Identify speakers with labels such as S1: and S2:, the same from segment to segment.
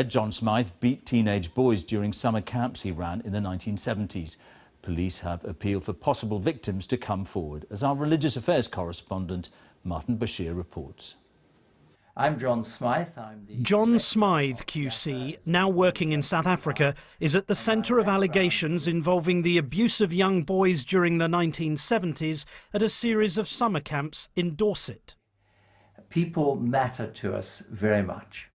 S1: John Smythe beat teenage boys during summer camps he ran in the 1970s. Police have appealed for possible victims to come forward, as our religious affairs correspondent Martin Bashir reports.
S2: I'm John Smythe.
S3: John Smythe QC, now working in South Africa, is at the centre of allegations involving the abuse of young boys during the 1970s at a series of summer camps in Dorset.
S2: People matter to us very much.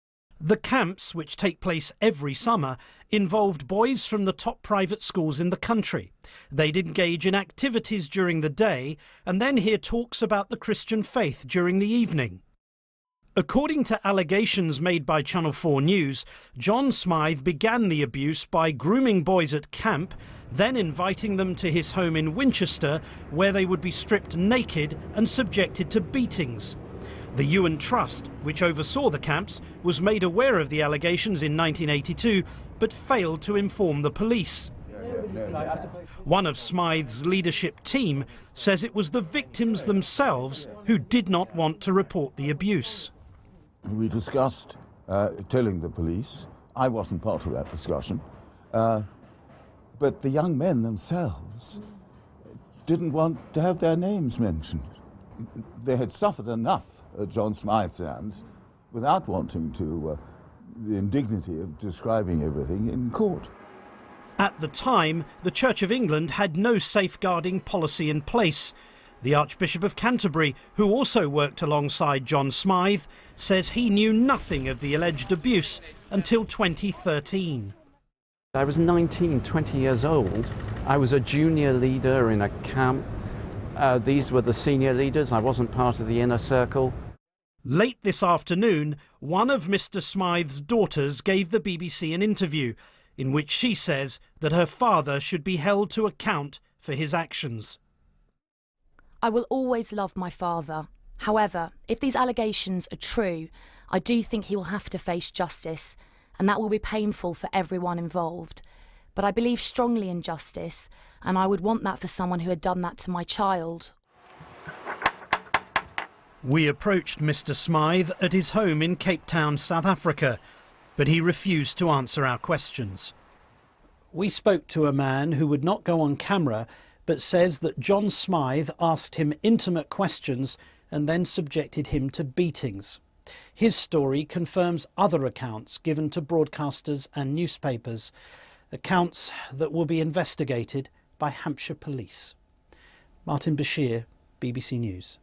S3: The camps, which take place every summer, involved boys from the top private schools in the country. They'd engage in activities during the day and then hear talks about the Christian faith during the evening. According to allegations made by Channel 4 News, John Smythe began the abuse by grooming boys at camp, then inviting them to his home in Winchester, where they would be stripped naked and subjected to beatings. The Ewan Trust, which oversaw the camps, was made aware of the allegations in 1982, but failed to inform the police. One of Smythe's leadership team says it was the victims themselves who did not want to report the abuse.
S4: We discussed telling the police. I wasn't part of that discussion. But the young men themselves didn't want to have their names mentioned. They had suffered enough at John Smythe's hands without wanting to the indignity of describing everything in court.
S3: At the time, the Church of England had no safeguarding policy in place. The Archbishop of Canterbury, who also worked alongside John Smythe, says he knew nothing of the alleged abuse until 2013.
S5: I was 19, 20 years old. I was a junior leader in a camp. These were the senior leaders. I wasn't part of the inner circle.
S3: Late this afternoon, one of Mr. Smythe's daughters gave the BBC an interview in which she says that her father should be held to account for his actions.
S6: I will always love my father. However, if these allegations are true, I do think he will have to face justice, and that will be painful for everyone involved. But I believe strongly in justice, and I would want that for someone who had done that to my child.
S3: We approached Mr. Smythe at his home in Cape Town, South Africa, but he refused to answer our questions. We spoke to a man who would not go on camera, but says that John Smythe asked him intimate questions and then subjected him to beatings. His story confirms other accounts given to broadcasters and newspapers, accounts that will be investigated by Hampshire Police. Martin Bashir, BBC News.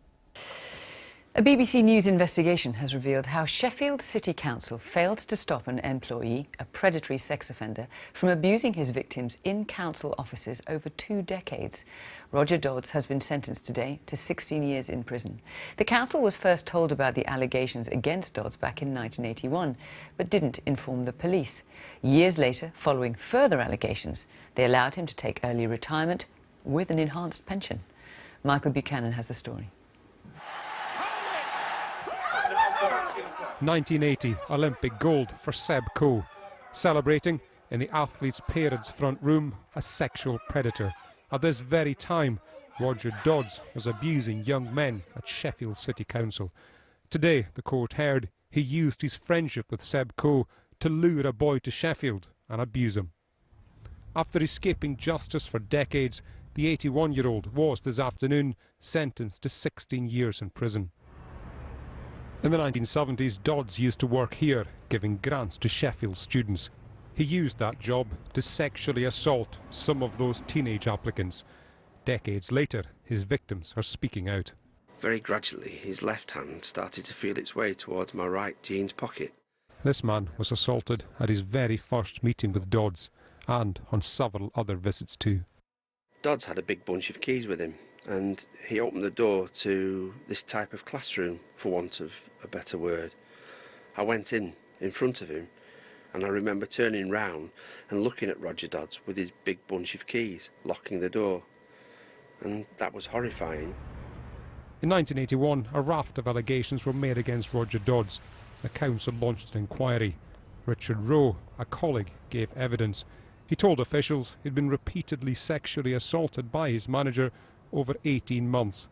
S7: A BBC News investigation has revealed how Sheffield City Council failed to stop an employee, a predatory sex offender, from abusing his victims in council offices over 2 decades. Roger Dodds has been sentenced today to 16 years in prison. The council was first told about the allegations against Dodds back in 1981, but didn't inform the police. Years later, following further allegations, they allowed him to take early retirement with an enhanced pension. Michael Buchanan has the story.
S8: 1980 Olympic gold for Seb Coe, celebrating in the athlete's parents' front room a sexual predator. At this very time, Roger Dodds was abusing young men at Sheffield City Council. Today, the court heard he used his friendship with Seb Coe to lure a boy to Sheffield and abuse him. After escaping justice for decades, the 81-year-old was this afternoon sentenced to 16 years in prison. In the 1970s, Dodds used to work here, giving grants to Sheffield students. He used that job to sexually assault some of those teenage applicants. Decades later, his victims are speaking out.
S9: Very gradually, his left hand started to feel its way towards my right jeans pocket.
S8: This man was assaulted at his very first meeting with Dodds, and on several other visits too.
S9: Dodds had a big bunch of keys with him, and he opened the door to this type of classroom, for want of a better word. I went in front of him, and I remember turning round and looking at Roger Dodds with his big bunch of keys, locking the door, and that was horrifying.
S8: In 1981, a raft of allegations were made against Roger Dodds. The council launched an inquiry. Richard Rowe, a colleague, gave evidence. He told officials he'd been repeatedly sexually assaulted by his manager over 18 months.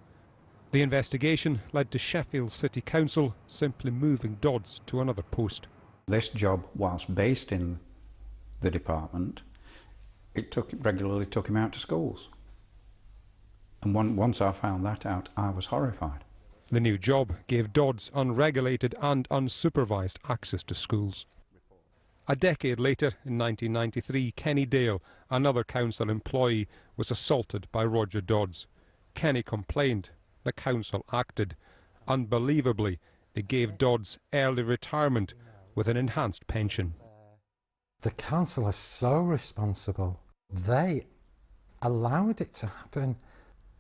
S8: The investigation led to Sheffield City Council simply moving Dodds to another post.
S10: This job, whilst based in the department, it regularly took him out to schools. And once I found that out, I was horrified.
S8: The new job gave Dodds unregulated and unsupervised access to schools. A decade later, in 1993, Kenny Dale, another council employee, was assaulted by Roger Dodds. Kenny complained. The council acted. Unbelievably, they gave Dodds early retirement with an enhanced pension.
S11: The council are so responsible. They allowed it to happen.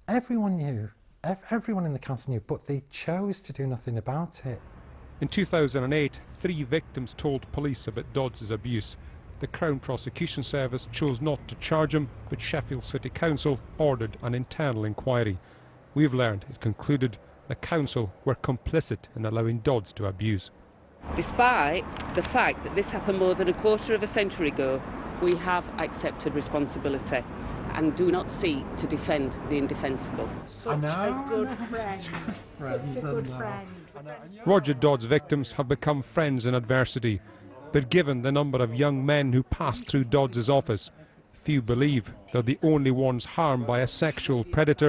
S11: Everyone knew, everyone in the council knew, but they chose to do nothing about it.
S8: In 2008, 3 victims told police about Dodds' abuse. The Crown Prosecution Service chose not to charge him, but Sheffield City Council ordered an internal inquiry. We've learned it concluded the council were complicit in allowing Dodds to abuse.
S12: Despite the fact that this happened more than a quarter of a century ago, we have accepted responsibility and do not seek to defend the indefensible.
S13: Such a good friend. Such a good friend.
S8: Roger Dodds' victims have become friends in adversity, but given the number of young men who passed through Dodds' office, few believe they're the only ones harmed by a sexual predator